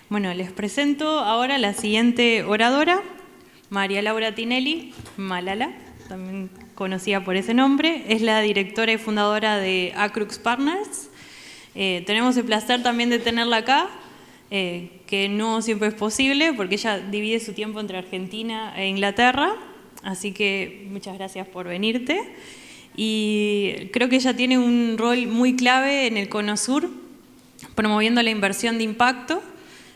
Bueno, les presento ahora la siguiente oradora, María Laura Tinelli, Malala, también conocida por ese nombre. Es la directora y fundadora de Acrux Partners. Tenemos el placer también de tenerla acá, que no siempre es posible porque ella divide su tiempo entre Argentina e Inglaterra, así que muchas gracias por venirte. Y creo que ella tiene un rol muy clave en el Cono Sur, promoviendo la inversión de impacto,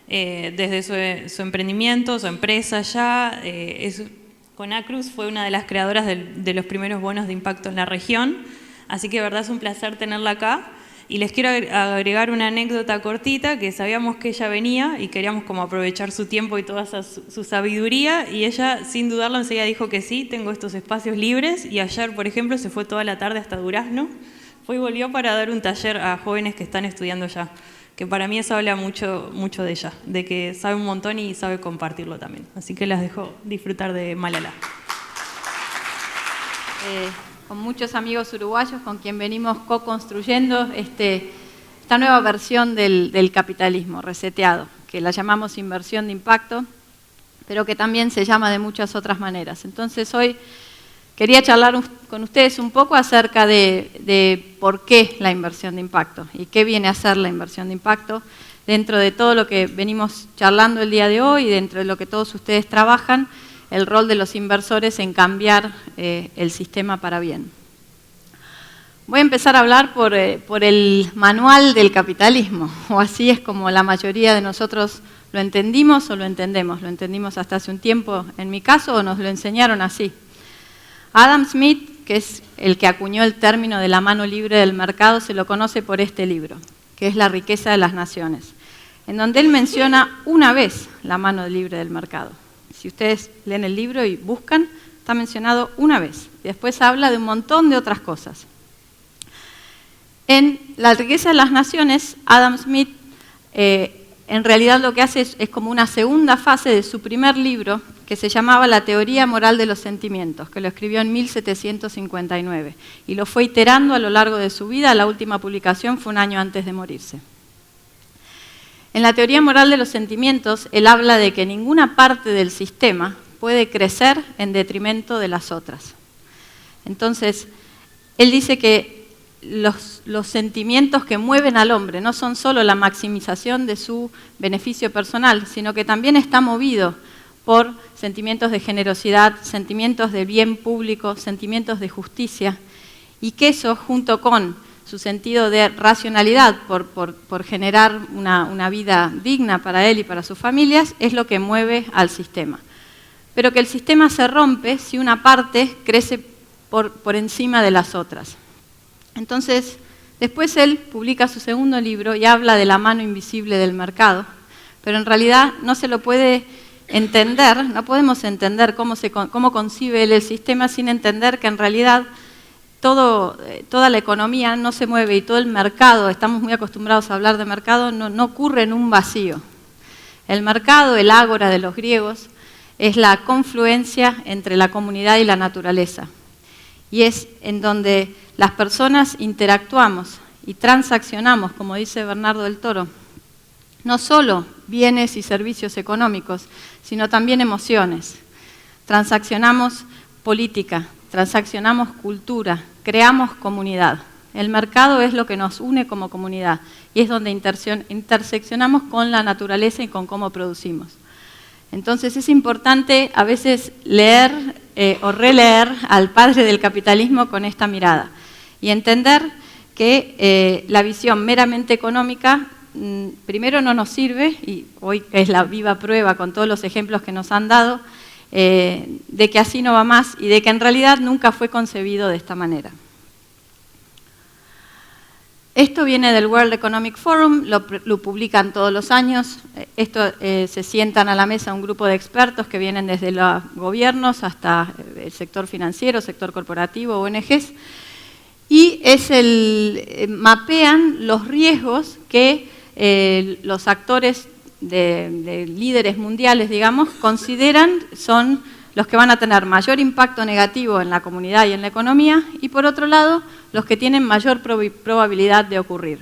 desde su emprendimiento, su empresa ya. Con Acrux fue una de las creadoras de los primeros bonos de impacto en la región, así que de verdad es un placer tenerla acá. Y les quiero agregar una anécdota cortita, que sabíamos que ella venía y queríamos como aprovechar su tiempo y toda su sabiduría, y ella sin dudarlo enseguida dijo que sí, tengo estos espacios libres, y ayer por ejemplo se fue toda la tarde hasta Durazno, fue y volvió para dar un taller a jóvenes que están estudiando ya, que para mí eso habla mucho de ella, de que sabe un montón y sabe compartirlo también. Así que las dejo disfrutar de Malala. Con muchos amigos uruguayos con quien venimos co-construyendo esta nueva versión del capitalismo reseteado, que la llamamos inversión de impacto, pero que también se llama de muchas otras maneras. Entonces hoy quería charlar con ustedes un poco acerca de por qué la inversión de impacto y qué viene a ser la inversión de impacto dentro de todo lo que venimos charlando el día de hoy y dentro de lo que todos ustedes trabajan, el rol de los inversores en cambiar el sistema para bien. Voy a empezar a hablar por el manual del capitalismo, o así es como la mayoría de nosotros lo entendimos o lo entendimos hasta hace un tiempo en mi caso, o nos lo enseñaron así. Adam Smith, que es el que acuñó el término de la mano libre del mercado, se lo conoce por este libro, que es La riqueza de las naciones, en donde él menciona una vez la mano libre del mercado. Si ustedes leen el libro y buscan, está mencionado una vez. Y después habla de un montón de otras cosas. En La riqueza de las naciones, Adam Smith en realidad lo que hace es como una segunda fase de su primer libro, que se llamaba La teoría moral de los sentimientos, que lo escribió en 1759. Y lo fue iterando a lo largo de su vida. La última publicación fue un año antes de morirse. En la teoría moral de los sentimientos, él habla de que ninguna parte del sistema puede crecer en detrimento de las otras. Entonces, él dice que los sentimientos que mueven al hombre no son solo la maximización de su beneficio personal, sino que también está movido por sentimientos de generosidad, sentimientos de bien público, sentimientos de justicia, y que eso, junto con su sentido de racionalidad por generar una vida digna para él y para sus familias, es lo que mueve al sistema. Pero que el sistema se rompe si una parte crece por encima de las otras. Entonces, después él publica su segundo libro y habla de la mano invisible del mercado, pero en realidad no se lo puede entender, no podemos entender cómo concibe él el sistema sin entender que en realidad toda la economía no se mueve y todo el mercado, estamos muy acostumbrados a hablar de mercado, no ocurre en un vacío. El mercado, el ágora de los griegos, es la confluencia entre la comunidad y la naturaleza. Y es en donde las personas interactuamos y transaccionamos, como dice Bernardo del Toro, no solo bienes y servicios económicos, sino también emociones. Transaccionamos política, transaccionamos cultura, creamos comunidad. El mercado es lo que nos une como comunidad y es donde interseccionamos con la naturaleza y con cómo producimos. Entonces es importante a veces leer o releer al padre del capitalismo con esta mirada y entender que la visión meramente económica primero no nos sirve, y hoy es la viva prueba con todos los ejemplos que nos han dado, de que así no va más y de que en realidad nunca fue concebido de esta manera. Esto viene del World Economic Forum, lo publican todos los años. Esto se sientan a la mesa un grupo de expertos que vienen desde los gobiernos hasta el sector financiero, sector corporativo, ONGs, y mapean los riesgos que los actores de líderes mundiales, digamos, consideran son los que van a tener mayor impacto negativo en la comunidad y en la economía, y por otro lado, los que tienen mayor probabilidad de ocurrir.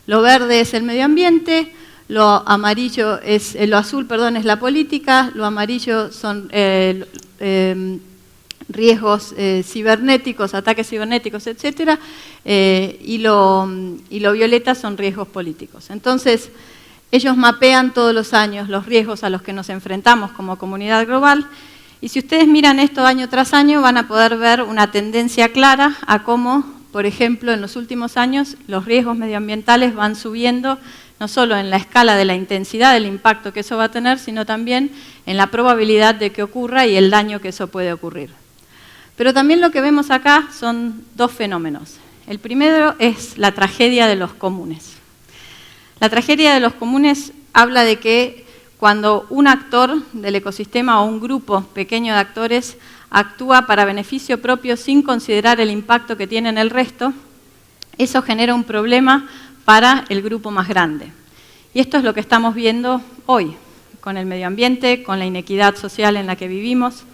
Lo verde es el medio ambiente, lo azul, es la política, lo amarillo son riesgos cibernéticos, ataques cibernéticos, etc. Y lo violeta son riesgos políticos. Entonces, ellos mapean todos los años los riesgos a los que nos enfrentamos como comunidad global, y si ustedes miran esto año tras año van a poder ver una tendencia clara a cómo, por ejemplo, en los últimos años los riesgos medioambientales van subiendo, no solo en la escala de la intensidad del impacto que eso va a tener, sino también en la probabilidad de que ocurra y el daño que eso puede ocurrir. Pero también lo que vemos acá son dos fenómenos. El primero es la tragedia de los comunes. La tragedia de los comunes habla de que cuando un actor del ecosistema o un grupo pequeño de actores actúa para beneficio propio sin considerar el impacto que tiene en el resto, eso genera un problema para el grupo más grande. Y esto es lo que estamos viendo hoy, con el medio ambiente, con la inequidad social en la que vivimos.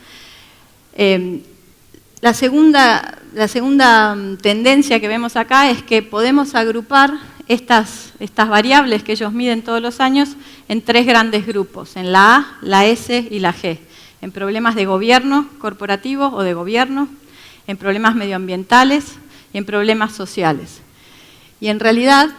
La segunda tendencia que vemos acá es que podemos agrupar estas variables que ellos miden todos los años en tres grandes grupos, en la A, la S y la G, en problemas de gobierno corporativo o de gobierno, en problemas medioambientales y en problemas sociales. Y en realidad,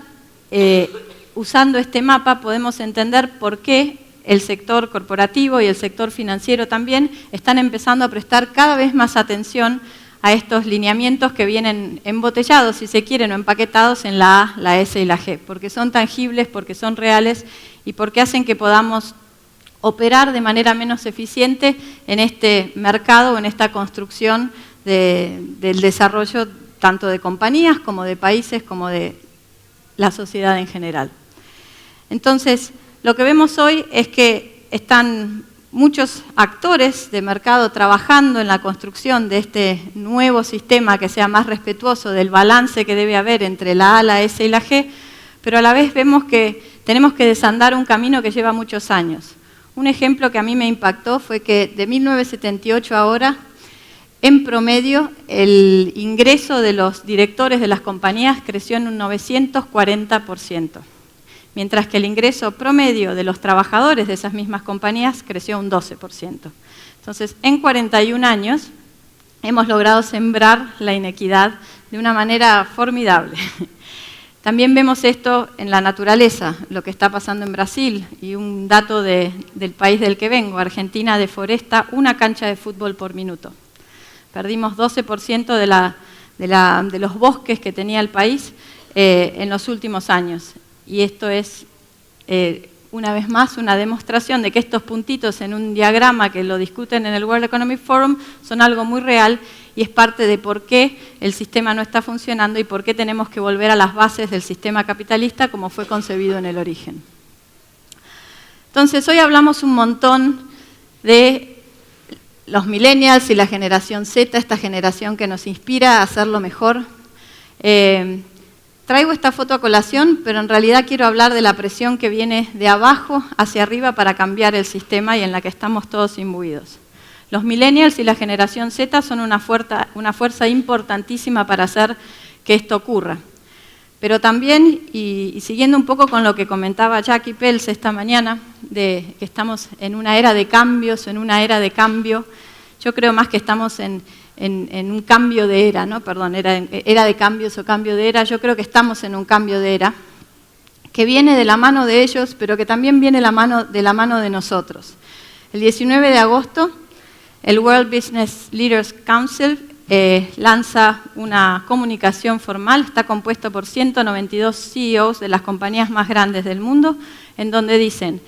usando este mapa podemos entender por qué el sector corporativo y el sector financiero también están empezando a prestar cada vez más atención a estos lineamientos que vienen embotellados, si se quieren, o empaquetados en la A, la S y la G, porque son tangibles, porque son reales y porque hacen que podamos operar de manera menos eficiente en este mercado, en esta construcción del desarrollo tanto de compañías como de países, como de la sociedad en general. Entonces, lo que vemos hoy es que están muchos actores de mercado trabajando en la construcción de este nuevo sistema que sea más respetuoso del balance que debe haber entre la A, la S y la G, pero a la vez vemos que tenemos que desandar un camino que lleva muchos años. Un ejemplo que a mí me impactó fue que de 1978 a ahora, en promedio, el ingreso de los directores de las compañías creció en un 940%. Mientras que el ingreso promedio de los trabajadores de esas mismas compañías creció un 12%. Entonces, en 41 años hemos logrado sembrar la inequidad de una manera formidable. También vemos esto en la naturaleza, lo que está pasando en Brasil, y un dato del país del que vengo, Argentina deforesta una cancha de fútbol por minuto. Perdimos 12% de los bosques que tenía el país en los últimos años. Y esto es, una vez más, una demostración de que estos puntitos en un diagrama que lo discuten en el World Economic Forum son algo muy real y es parte de por qué el sistema no está funcionando y por qué tenemos que volver a las bases del sistema capitalista como fue concebido en el origen. Entonces, hoy hablamos un montón de los millennials y la generación Z, esta generación que nos inspira a hacerlo mejor. Traigo esta foto a colación, pero en realidad quiero hablar de la presión que viene de abajo hacia arriba para cambiar el sistema y en la que estamos todos imbuidos. Los millennials y la generación Z son una fuerza importantísima para hacer que esto ocurra. Pero también, y siguiendo un poco con lo que comentaba Jackie Pelz esta mañana, de que estamos en una era de cambios, en una era de cambio, yo creo más que estamos en un cambio de era, ¿no? Perdón, era de cambios o cambio de era. Yo creo que estamos en un cambio de era que viene de la mano de ellos, pero que también viene de la mano de nosotros. El 19 de agosto, el World Business Leaders Council lanza una comunicación formal, está compuesto por 192 CEOs de las compañías más grandes del mundo, en donde dicen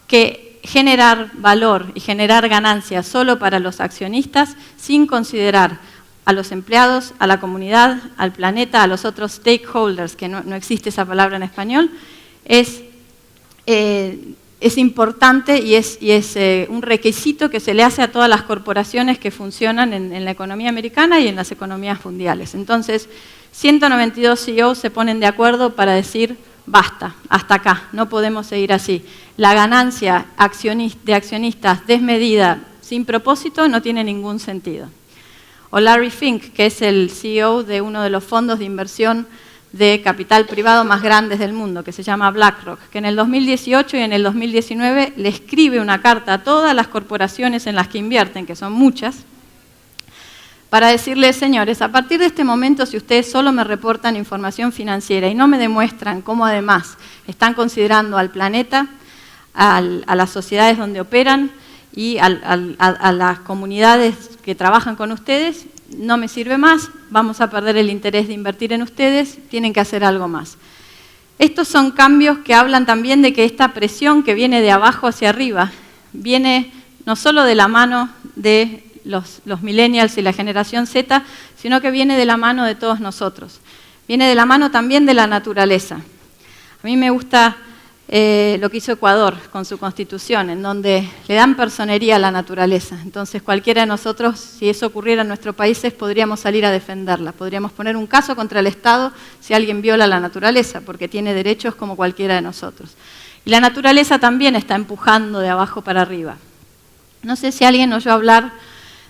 que generar valor y generar ganancias solo para los accionistas, sin considerar a los empleados, a la comunidad, al planeta, a los otros stakeholders, que no existe esa palabra en español, es importante y es un requisito que se le hace a todas las corporaciones que funcionan en la economía americana y en las economías mundiales. Entonces, 192 CEOs se ponen de acuerdo para decir, basta, hasta acá, no podemos seguir así. La ganancia de accionistas desmedida, sin propósito, no tiene ningún sentido. O Larry Fink, que es el CEO de uno de los fondos de inversión de capital privado más grandes del mundo, que se llama BlackRock, que en el 2018 y en el 2019 le escribe una carta a todas las corporaciones en las que invierten, que son muchas, para decirles, señores, a partir de este momento, si ustedes solo me reportan información financiera y no me demuestran cómo además están considerando al planeta, a las sociedades donde operan y a las comunidades que trabajan con ustedes, no me sirve más, vamos a perder el interés de invertir en ustedes, tienen que hacer algo más. Estos son cambios que hablan también de que esta presión que viene de abajo hacia arriba, viene no solo de la mano de los millennials y la generación Z, sino que viene de la mano de todos nosotros. Viene de la mano también de la naturaleza. A mí me gusta lo que hizo Ecuador con su constitución, en donde le dan personería a la naturaleza. Entonces cualquiera de nosotros, si eso ocurriera en nuestros países, podríamos salir a defenderla. Podríamos poner un caso contra el Estado si alguien viola la naturaleza, porque tiene derechos como cualquiera de nosotros. Y la naturaleza también está empujando de abajo para arriba. No sé si alguien oyó hablar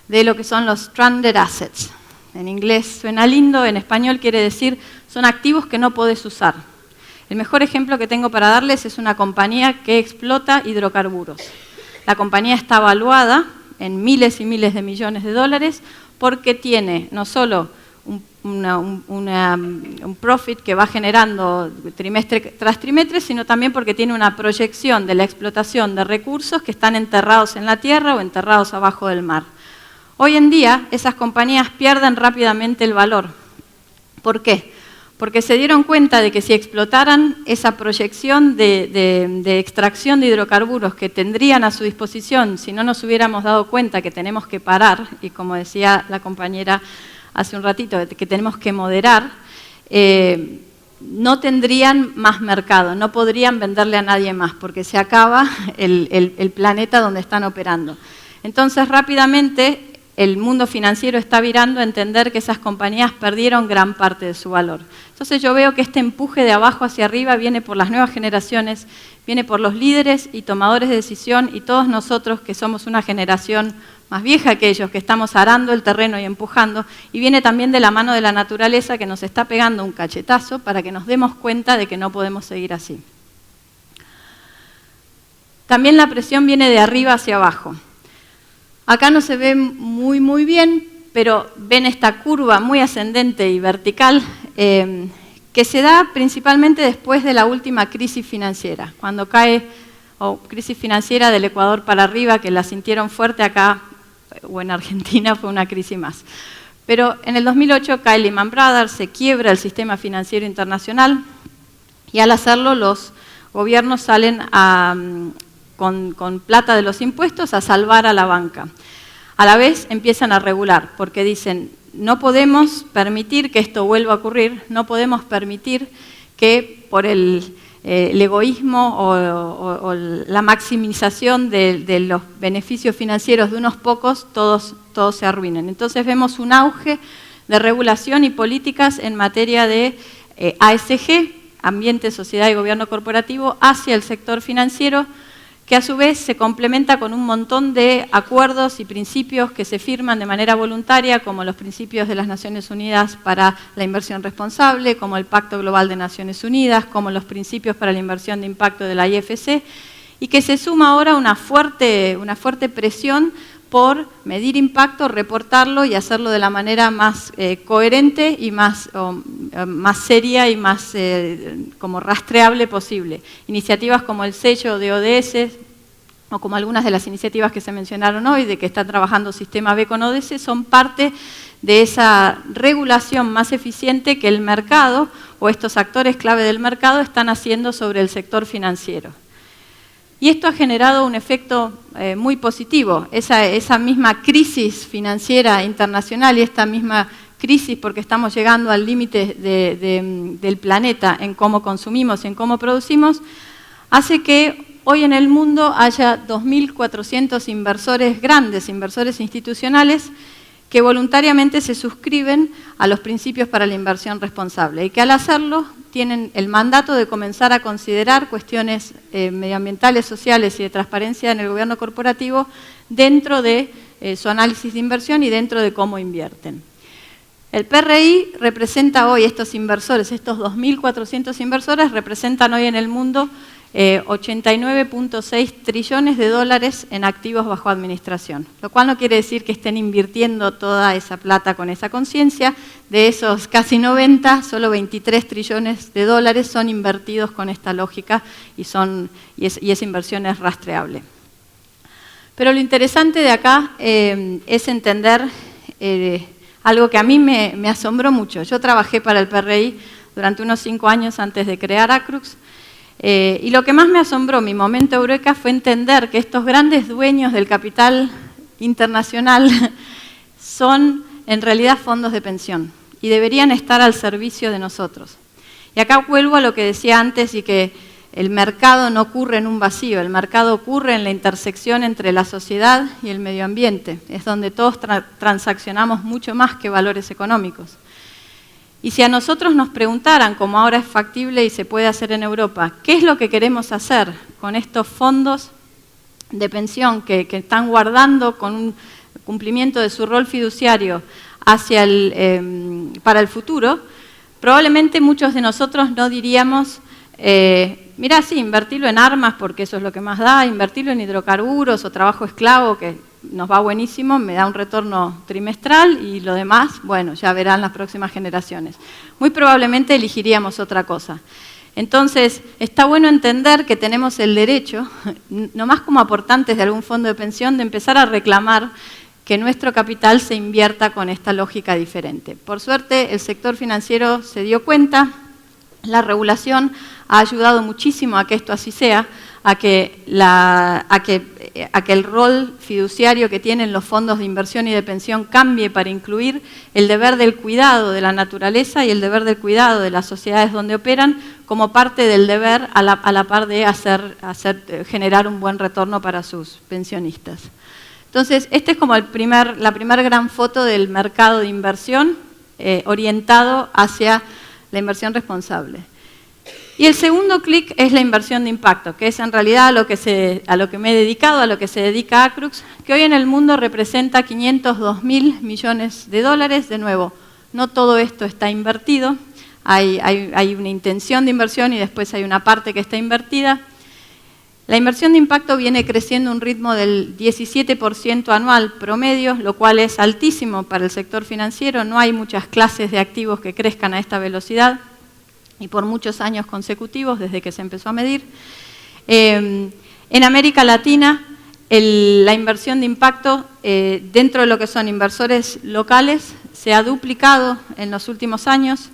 de lo que son los stranded assets. En inglés suena lindo, en español quiere decir son activos que no podés usar. El mejor ejemplo que tengo para darles es una compañía que explota hidrocarburos. La compañía está evaluada en miles y miles de millones de dólares porque tiene no solo un profit que va generando trimestre tras trimestre, sino también porque tiene una proyección de la explotación de recursos que están enterrados en la tierra o enterrados abajo del mar. Hoy en día esas compañías pierden rápidamente el valor. ¿Por qué? Porque se dieron cuenta de que si explotaran esa proyección de extracción de hidrocarburos que tendrían a su disposición, si no nos hubiéramos dado cuenta que tenemos que parar, y como decía la compañera hace un ratito, que tenemos que moderar, no tendrían más mercado, no podrían venderle a nadie más, porque se acaba el planeta donde están operando. Entonces, rápidamente, el mundo financiero está virando a entender que esas compañías perdieron gran parte de su valor. Entonces yo veo que este empuje de abajo hacia arriba viene por las nuevas generaciones, viene por los líderes y tomadores de decisión y todos nosotros que somos una generación más vieja que ellos, que estamos arando el terreno y empujando, y viene también de la mano de la naturaleza que nos está pegando un cachetazo para que nos demos cuenta de que no podemos seguir así. También la presión viene de arriba hacia abajo. Acá no se ve muy bien, pero ven esta curva muy ascendente y vertical que se da principalmente después de la última crisis financiera. Cuando cae, crisis financiera del Ecuador para arriba, que la sintieron fuerte acá, o en Argentina fue una crisis más. Pero en el 2008 cae Lehman Brothers, se quiebra el sistema financiero internacional y al hacerlo los gobiernos salen con plata de los impuestos a salvar a la banca. A la vez empiezan a regular, porque dicen, no podemos permitir que esto vuelva a ocurrir, no podemos permitir que por el egoísmo o la maximización de los beneficios financieros de unos pocos, todos se arruinen. Entonces vemos un auge de regulación y políticas en materia de ASG, ambiente, sociedad y gobierno corporativo, hacia el sector financiero, que a su vez se complementa con un montón de acuerdos y principios que se firman de manera voluntaria, como los principios de las Naciones Unidas para la inversión responsable, como el Pacto Global de Naciones Unidas, como los principios para la inversión de impacto de la IFC, y que se suma ahora una fuerte presión por medir impacto, reportarlo y hacerlo de la manera más coherente y más seria y más como rastreable posible. Iniciativas como el sello de ODS, o como algunas de las iniciativas que se mencionaron hoy, de que está trabajando Sistema B con ODS, son parte de esa regulación más eficiente que el mercado o estos actores clave del mercado están haciendo sobre el sector financiero. Y esto ha generado un efecto muy positivo. Esa misma crisis financiera internacional y esta misma crisis, porque estamos llegando al límite del planeta en cómo consumimos y en cómo producimos, hace que hoy en el mundo haya 2.400 inversores grandes, inversores institucionales, que voluntariamente se suscriben a los principios para la inversión responsable y que al hacerlo tienen el mandato de comenzar a considerar cuestiones medioambientales, sociales y de transparencia en el gobierno corporativo dentro de su análisis de inversión y dentro de cómo invierten. El PRI representa hoy estos inversores, estos 2.400 inversores representan hoy en el mundo 89.6 trillones de dólares en activos bajo administración, lo cual no quiere decir que estén invirtiendo toda esa plata con esa conciencia. De esos casi 90, solo 23 trillones de dólares son invertidos con esta lógica y esa inversión es rastreable. Pero lo interesante de acá es entender algo que a mí me asombró mucho. Yo trabajé para el PRI durante unos 5 años antes de crear Acrux. Y lo que más me asombró, mi momento eureka, fue entender que estos grandes dueños del capital internacional son en realidad fondos de pensión y deberían estar al servicio de nosotros. Y acá vuelvo a lo que decía antes y que el mercado no ocurre en un vacío, el mercado ocurre en la intersección entre la sociedad y el medio ambiente. Es donde todos transaccionamos mucho más que valores económicos. Y si a nosotros nos preguntaran, como ahora es factible y se puede hacer en Europa, ¿qué es lo que queremos hacer con estos fondos de pensión que están guardando con un cumplimiento de su rol fiduciario para el futuro? Probablemente muchos de nosotros no diríamos, mira, sí, invertirlo en armas porque eso es lo que más da, invertirlo en hidrocarburos o trabajo esclavo que nos va buenísimo, me da un retorno trimestral y lo demás, bueno, ya verán las próximas generaciones. Muy probablemente elegiríamos otra cosa. Entonces, está bueno entender que tenemos el derecho, no más como aportantes de algún fondo de pensión, de empezar a reclamar que nuestro capital se invierta con esta lógica diferente. Por suerte, el sector financiero se dio cuenta, la regulación ha ayudado muchísimo a que esto así sea, a que el rol fiduciario que tienen los fondos de inversión y de pensión cambie para incluir el deber del cuidado de la naturaleza y el deber del cuidado de las sociedades donde operan como parte del deber a la par de generar un buen retorno para sus pensionistas. Entonces, esta es como la primera gran foto del mercado de inversión orientado hacia la inversión responsable. Y el segundo clic es la inversión de impacto, que es en realidad a lo que me he dedicado, a lo que se dedica Acrux, que hoy en el mundo representa 502.000 millones de dólares. De nuevo, no todo esto está invertido, hay una intención de inversión y después hay una parte que está invertida. La inversión de impacto viene creciendo a un ritmo del 17% anual promedio, lo cual es altísimo para el sector financiero. No hay muchas clases de activos que crezcan a esta velocidad y por muchos años consecutivos desde que se empezó a medir. En América Latina, la inversión de impacto dentro de lo que son inversores locales se ha duplicado en los últimos años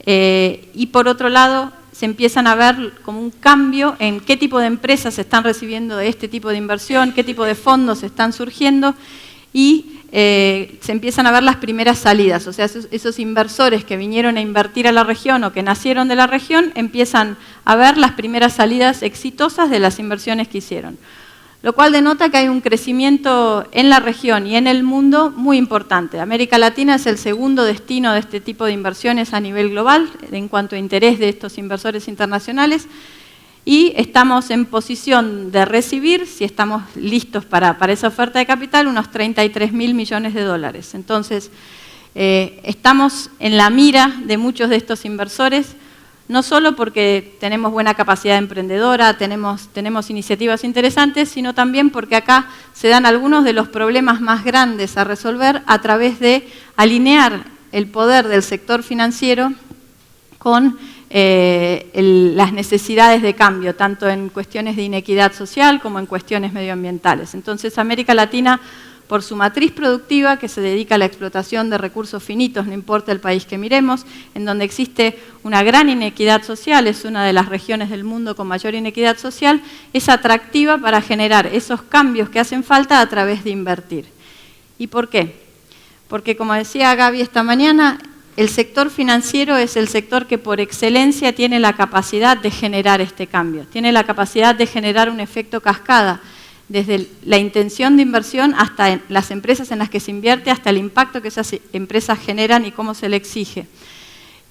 y por otro lado se empiezan a ver como un cambio en qué tipo de empresas están recibiendo este tipo de inversión, qué tipo de fondos están surgiendo y se empiezan a ver las primeras salidas, o sea, esos inversores que vinieron a invertir a la región o que nacieron de la región empiezan a ver las primeras salidas exitosas de las inversiones que hicieron. Lo cual denota que hay un crecimiento en la región y en el mundo muy importante. América Latina es el segundo destino de este tipo de inversiones a nivel global en cuanto a interés de estos inversores internacionales y estamos en posición de recibir, si estamos listos para esa oferta de capital, unos 33.000 millones de dólares. Entonces, estamos en la mira de muchos de estos inversores, no solo porque tenemos buena capacidad emprendedora, tenemos iniciativas interesantes, sino también porque acá se dan algunos de los problemas más grandes a resolver a través de alinear el poder del sector financiero con las necesidades de cambio, tanto en cuestiones de inequidad social como en cuestiones medioambientales. Entonces, América Latina, por su matriz productiva, que se dedica a la explotación de recursos finitos, no importa el país que miremos, en donde existe una gran inequidad social, es una de las regiones del mundo con mayor inequidad social, es atractiva para generar esos cambios que hacen falta a través de invertir. ¿Y por qué? Porque, como decía Gaby esta mañana, el sector financiero es el sector que por excelencia tiene la capacidad de generar este cambio, tiene la capacidad de generar un efecto cascada, desde la intención de inversión hasta las empresas en las que se invierte, hasta el impacto que esas empresas generan y cómo se le exige.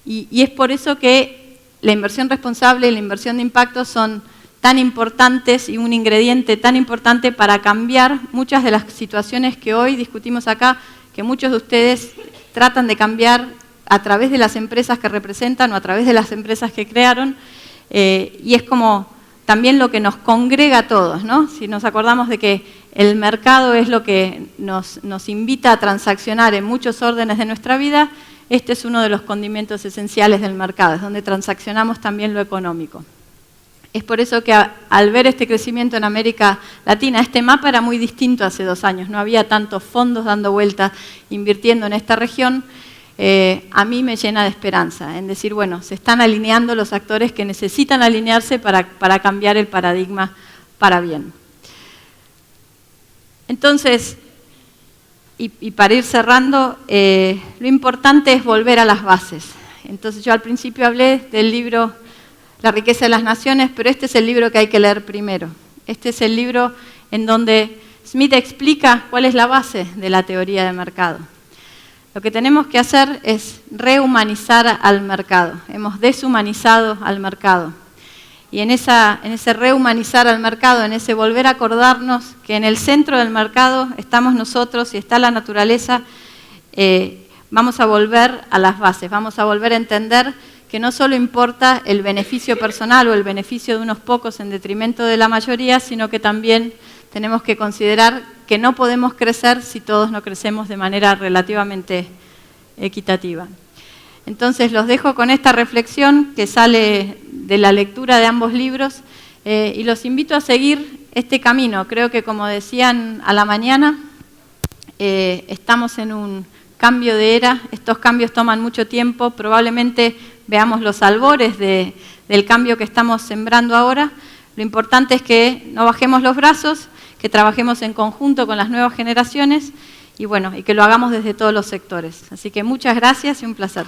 Y es por eso que la inversión responsable y la inversión de impacto son tan importantes y un ingrediente tan importante para cambiar muchas de las situaciones que hoy discutimos acá, que muchos de ustedes tratan de cambiar a través de las empresas que representan o a través de las empresas que crearon, y es como también lo que nos congrega a todos, ¿no? Si nos acordamos de que el mercado es lo que nos invita a transaccionar en muchos órdenes de nuestra vida, este es uno de los condimentos esenciales del mercado, es donde transaccionamos también lo económico. Es por eso que al ver este crecimiento en América Latina, este mapa era muy distinto hace 2 años, no había tantos fondos dando vueltas, invirtiendo en esta región. A mí me llena de esperanza, en decir, bueno, se están alineando los actores que necesitan alinearse para cambiar el paradigma para bien. Entonces, y para ir cerrando, lo importante es volver a las bases. Entonces yo al principio hablé del libro La riqueza de las naciones, pero este es el libro que hay que leer primero. Este es el libro en donde Smith explica cuál es la base de la teoría de mercado. Lo que tenemos que hacer es rehumanizar al mercado. Hemos deshumanizado al mercado. Y en ese rehumanizar al mercado, en ese volver a acordarnos que en el centro del mercado estamos nosotros y está la naturaleza, vamos a volver a las bases, vamos a volver a entender que no solo importa el beneficio personal o el beneficio de unos pocos en detrimento de la mayoría, sino que también tenemos que considerar que no podemos crecer si todos no crecemos de manera relativamente equitativa. Entonces los dejo con esta reflexión que sale de la lectura de ambos libros y los invito a seguir este camino. Creo que, como decían a la mañana, estamos en un cambio de era, estos cambios toman mucho tiempo, probablemente veamos los albores del cambio que estamos sembrando ahora. Lo importante es que no bajemos los brazos, que trabajemos en conjunto con las nuevas generaciones y bueno, y que lo hagamos desde todos los sectores. Así que muchas gracias y un placer.